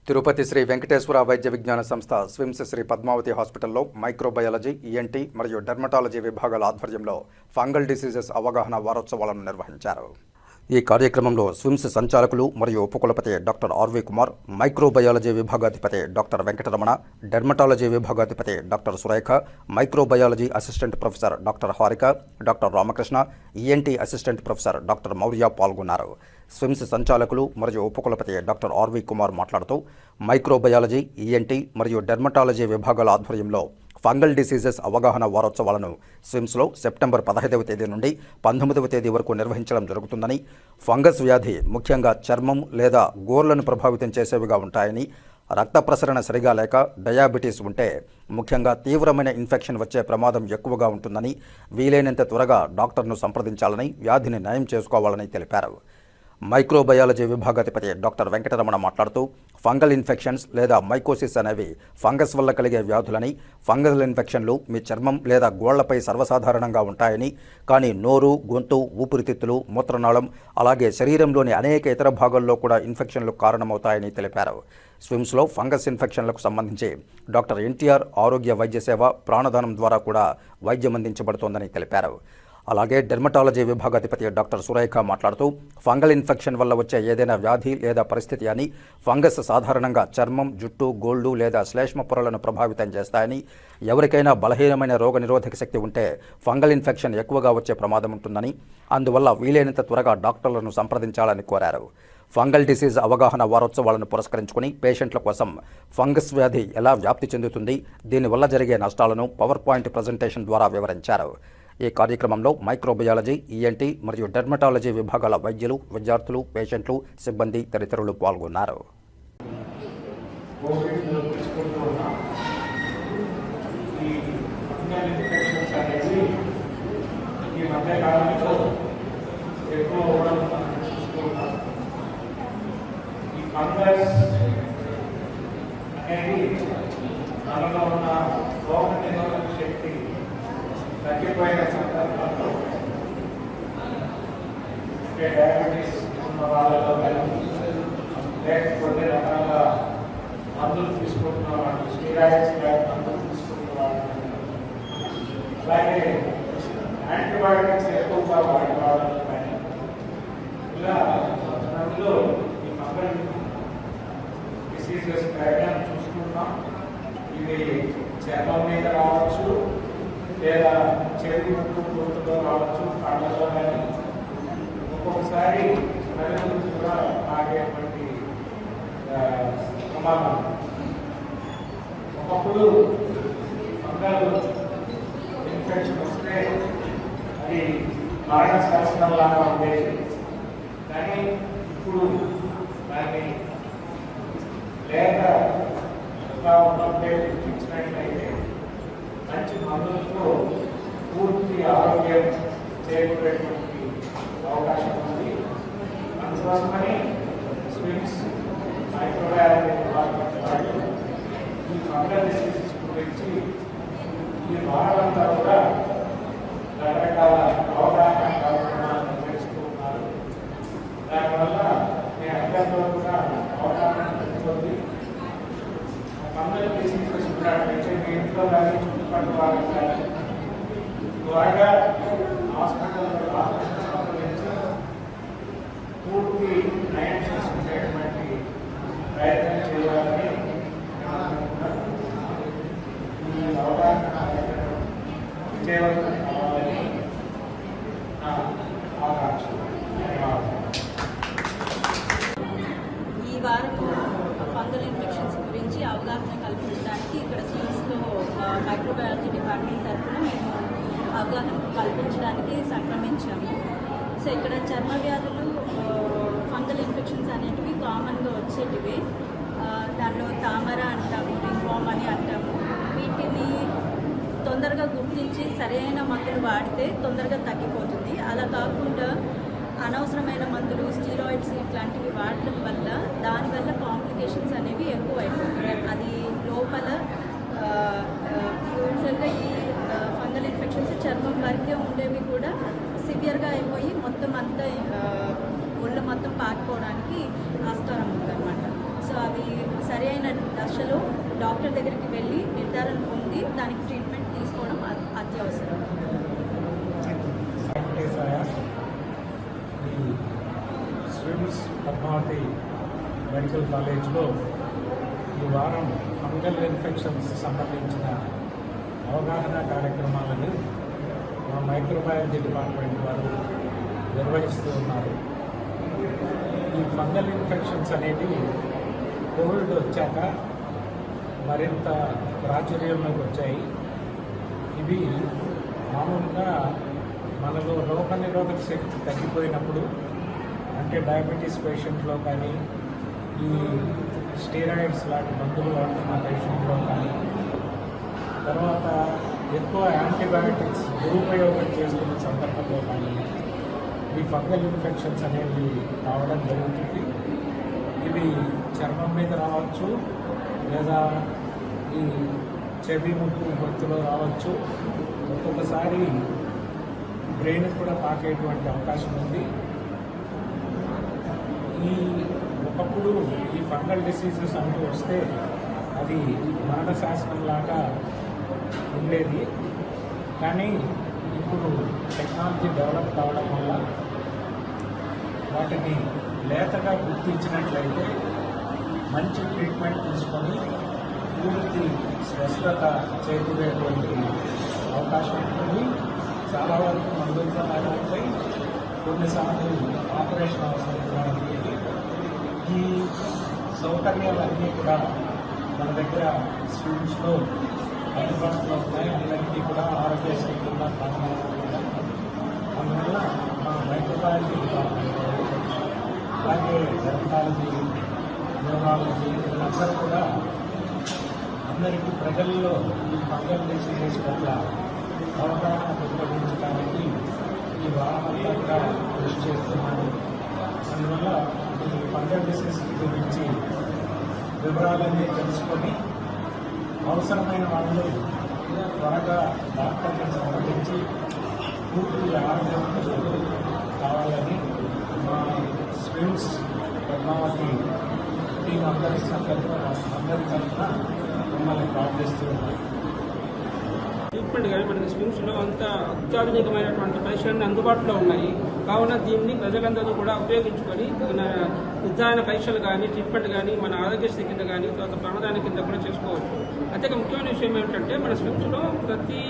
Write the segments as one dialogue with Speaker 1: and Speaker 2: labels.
Speaker 1: తిరుపతి శ్రీ వెంకటేశ్వర వైద్య విజ్ఞాన సంస్థ స్విమ్స్ శ్రీ పద్మావతి హాస్పిటల్లో మైక్రోబయాలజీ, ఈఎన్టీ మరియు డెర్మటాలజీ విభాగాల ఆధ్వర్యంలో ఫంగల్ డిసీజెస్ అవగాహన వారోత్సవాలను నిర్వహించారు. ఈ కార్యక్రమంలో స్విమ్స్ సంచాలకులు మరియు ఉపకులపతి డాక్టర్ ఆర్వి కుమార్, మైక్రోబయాలజీ విభాగాధిపతి డాక్టర్ వెంకటరమణ, డెర్మటాలజీ విభాగాధిపతి doctor Surekha, microbiology assistant professor doctor Harika, doctor Ramakrishna, ENT assistant professor doctor Maurya పాల్గొన్నారు. స్విమ్స్ సంచాలకులు మరియు ఉపకులపతి డాక్టర్ ఆర్వి కుమార్ మాట్లాడుతూ మైక్రోబయాలజీ, ఈఎన్టీ మరియు డెర్మటాలజీ విభాగాల ఆధ్వర్యంలో ఫంగల్ డిసీజెస్ అవగాహన వారోత్సవాలను స్విమ్స్లో సెప్టెంబర్ 15వ తేదీ నుండి 19వ తేదీ వరకు నిర్వహించడం జరుగుతుందని, ఫంగస్ వ్యాధి ముఖ్యంగా చర్మం లేదా గోర్లను ప్రభావితం చేసేవిగా ఉంటాయని, రక్త ప్రసరణ సరిగా లేక డయాబెటీస్ ఉంటే ముఖ్యంగా తీవ్రమైన ఇన్ఫెక్షన్ వచ్చే ప్రమాదం ఎక్కువగా ఉంటుందని, వీలైనంత త్వరగా డాక్టర్ను సంప్రదించాలని, వ్యాధిని నయం చేసుకోవాలని తెలిపారు. మైక్రోబయాలజీ విభాగాధిపతి డాక్టర్ వెంకటరమణ మాట్లాడుతూ ఫంగల్ ఇన్ఫెక్షన్స్ లేదా మైకోసిస్ అనేవి ఫంగస్ వల్ల కలిగే వ్యాధులని, ఫంగల్ ఇన్ఫెక్షన్లు మీ చర్మం లేదా గోళ్లపై సర్వసాధారణంగా ఉంటాయని, కానీ నోరు, గొంతు, ఊపిరితిత్తులు, మూత్రనాళం అలాగే శరీరంలోని అనేక ఇతర భాగాల్లో కూడా ఇన్ఫెక్షన్లు కారణమవుతాయని తెలిపారు. స్విమ్స్లో ఫంగస్ ఇన్ఫెక్షన్లకు సంబంధించి డాక్టర్ ఎన్టీఆర్ ఆరోగ్య వైద్య సేవ ప్రాణదానం ద్వారా కూడా వైద్యం అందించబడుతోందని తెలిపారు. అలాగే డెర్మటాలజీ విభాగాధిపతి డాక్టర్ సురేఖ మాట్లాడుతూ ఫంగల్ ఇన్ఫెక్షన్ వల్ల వచ్చే ఏదైనా వ్యాధి లేదా పరిస్థితి అని, ఫంగస్ సాధారణంగా చర్మం, జుట్టు, గోళ్లు లేదా శ్లేష్మ పొరలను ప్రభావితం చేస్తాయని, ఎవరికైనా బలహీనమైన రోగనిరోధక శక్తి ఉంటే ఫంగల్ ఇన్ఫెక్షన్ ఎక్కువగా వచ్చే ప్రమాదం ఉంటుందని, అందువల్ల వీలైనంత త్వరగా డాక్టర్లను సంప్రదించాలని కోరారు. ఫంగల్ డిసీజ్ అవగాహన వారోత్సవాలను పురస్కరించుకుని పేషెంట్ల కోసం ఫంగస్ వ్యాధి ఎలా వ్యాప్తి చెందుతుంది, దీనివల్ల జరిగే నష్టాలను పవర్ పాయింట్ ప్రజెంటేషన్ ద్వారా వివరించారు. ఈ కార్యక్రమంలో మైక్రోబయాలజీ, ఈఎన్టీ మరియు డెర్మటాలజీ విభాగాల వైద్యులు, విద్యార్థులు, పేషెంట్లు, సిబ్బంది తదితరులు పాల్గొన్నారు.
Speaker 2: తగ్గిపోయిన సందర్భంలో డయాబెటీస్ ఉన్న వాళ్ళలో కానీ, లేకపోతే రకాల మందులు తీసుకుంటున్న వాళ్ళు, స్టీరాయిడ్స్ మందులు తీసుకుంటున్న వాళ్ళు, అలాగే యాంటీబయాటిక్స్ ఎక్కువగా వాడే వాళ్ళలో కానీ, ఇలా కొంతమందిలో ఈ ఫంగల్ డిసీజెస్ పెరగడం చూసుకుంటాం. ఇవి చర్మం మీద రావచ్చు, లేదా చెవి, ముక్కు, గొంతులో రావచ్చు, కళ్ళలో కానీ, ఒక్కొక్కసారి ప్రజల నుంచి కూడా ఆగేటువంటి ప్రమాదం. ఒకప్పుడు ఫంగల్ ఇన్ఫెక్షన్ వస్తే అది మరణ శాస్త్రంలాగా ఉండేది, కానీ ఇప్పుడు దాన్ని లేకగా ఉన్నట్టే గుర్తించినట్లయితే మంచి మందులతో పూర్తి ఆరోగ్యం చేకూరేటువంటి అవకాశం ఉంది. అందుకోసమని స్విమ్స్ మైక్రోబయాలజీ డిపార్ట్మెంట్ వాళ్ళు ఈ ఫంగల్ డిసీజెస్ గురించి ఈ వారంతా కూడా రకరకాల అవగాహన కార్యక్రమాలను నిర్వహిస్తూ ఉన్నారు. దానివల్ల మీ అందరిలో కూడా అవగాహన పెరుగుతుంది. ఫంగల్ డిసీజెస్ ఉన్నట్లయితే మీ ఇంట్లో కానీ, చుట్టుపక్కల వాళ్ళకి కానీ త్వరగా హాస్పిటల్లో సంప్రదించి పూర్తి నయం చేసుకునేటువంటి ప్రయత్నం చేయాలని ఈ అవగాహన విజయవంతం కావాలని నా ఆకాంక్ష. ధన్యవాదాలు.
Speaker 3: ఈ వారంలో ఫంగల్ ఇన్ఫెక్షన్స్ గురించి అవగాహన కల్పించడానికి ఇక్కడ స్విమ్స్లో మైక్రోబయాలజీ డిపార్ట్మెంట్ తరఫున మేము అవగాహన కల్పించడానికి సంక్రమించాము. సో ఇక్కడ చర్మ వ్యాధులు, ఫంగల్ ఇన్ఫెక్షన్స్ అనేటివి కామన్గా వచ్చేటివి. దానిలో తామర అంటాము, రింగ్వామ్ అని అంటాము. వీటిని తొందరగా గుర్తించి సరైన మందులు వాడితే తొందరగా తగ్గిపోతుంది. అలా కాకుండా అనవసరమైన మందులు, స్టీరాయిడ్స్ ఇట్లాంటివి వాడటం వల్ల దానివల్ల కాంప్లికేషన్స్ అనేవి ఎక్కువ అయిపోతాయి. అది లోపల యూజువల్గా ఈ ఫంగల్ ఇన్ఫెక్షన్స్ చర్మం వరకే ఉండేవి కూడా సివియర్గా అయిపోయి మొత్తం అంతా ఒళ్ళు మొత్తం పాకిపోవడానికి ఆస్కారం ఉందన్నమాట. సో అవి సరైన దశలో డాక్టర్ దగ్గరికి వెళ్ళి నిర్ధారణ పొంది దానికి ట్రీట్మెంట్ తీసుకోవడం అత్యవసరం.
Speaker 2: వెంకటేశ్వర ఈ స్విమ్స్ పద్మావతి మెడికల్ కాలేజ్లో ఈ వారం ఫంగల్ ఇన్ఫెక్షన్స్ సంబంధించిన అవగాహన కార్యక్రమాలను మా మైక్రోబయాలజీ డిపార్ట్మెంట్ వారు నిర్వహిస్తూ ఉన్నారు. ఈ ఫంగల్ ఇన్ఫెక్షన్స్ అనేది కోవిడ్ వచ్చాక మరింత ప్రాచుర్యంలోకి వచ్చాయి. ఇవి మామూలుగా మనలో రోగనిరోధక శక్తి తగ్గిపోయినప్పుడు, అంటే డయాబెటీస్ పేషెంట్లో కానీ, ఈ స్టీరాయిడ్స్ లాంటి మందులు వాడుతున్న పేషెంట్లో కానీ, తర్వాత ఎక్కువ యాంటీబయాటిక్స్ దురుపయోగం చేసుకున్న సందర్భంలో కానీ ఈ ఫంగల్ ఇన్ఫెక్షన్స్ అనేవి రావడం జరుగుతుంది. ఇవి చర్మం మీద రావచ్చు, లేదా ఈ చెవి ముక్కు గొంతులో రావచ్చు, ఒక్కొక్కసారి బ్రెయిన్ కూడా తాకేటువంటి అవకాశం ఉంది. ఒకప్పుడు ఈ ఫంగల్ డిసీజెస్ అంటూ వస్తే అది మరణ శాసనం లాగా ఉండేది. కానీ ఇప్పుడు టెక్నాలజీ డెవలప్ కావడం వల్ల వాటిని లేతగా గుర్తించినట్లయితే మంచి ట్రీట్మెంట్ తీసుకొని పూర్తి స్వస్థత చేకూరేటువంటి అవకాశం ఉంటుంది. చాలా వరకు మందులతో నయమవుతాయి, కొన్నిసార్లు ఆపరేషన్ అవసరం కూడా ఉంటుంది. ఈ సౌకర్యాలన్నీ కూడా మన దగ్గర స్కూల్స్లో అందుబాటులో ఉన్నాయి. అందరికీ కూడా ఆరోగ్యశ్రీ కింద ప్రారంభమవుతుంది. అందువల్ల మన మైక్రోబయాలజీ డిపార్ట్మెంట్, అలాగే డెర్మటాలజీ, న్యూరాలజీ వీళ్ళందరూ కూడా అందరికీ ప్రజల్లో ఈ ఫంగల్ డిసీజెస్ పట్ల అవగాహన పెంపొందించడానికి ఈ వారమంతా కూడా కృషి చేస్తున్నాను. అందువల్ల ఈ ఫంగల్ డిసీజ్ గురించి వివరాలన్నీ తెలుసుకొని అవసరమైన వాళ్ళు త్వరగా డాక్టర్ని సంప్రదించి పూర్తి ఆరోగ్యం కావాలని మా స్విమ్స్ పద్మావతి టీం అందరి తరఫున మిమ్మల్ని ప్రార్థిస్తూ ఉన్నాను.
Speaker 4: ట్రీట్మెంట్ కానీ మనకి స్విమ్స్లో అంత అత్యాధునికమైనటువంటి పరీక్షలన్నీ అందుబాటులో ఉన్నాయి. కావున దీన్ని ప్రజలందరూ కూడా ఉపయోగించుకొని మన నిర్ధారణ పరీక్షలు కానీ, ట్రీట్మెంట్ కానీ మన ఆరోగ్యశ్రీ కింద కానీ, తర్వాత ప్రమాదాల కింద కూడా చేసుకోవచ్చు. అత్యంత ముఖ్యమైన విషయం ఏమిటంటే మన స్విమ్స్లో ప్రతి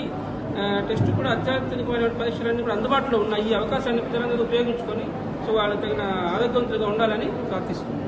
Speaker 4: టెస్ట్ కూడా అత్యాధునికమైన పరీక్షలన్నీ కూడా అందుబాటులో ఉన్నాయి. ఈ అవకాశాన్ని ప్రజలందరూ ఉపయోగించుకొని వాళ్ళు తగిన ఆరోగ్యవంతులుగా ఉండాలని ప్రార్థిస్తున్నాం.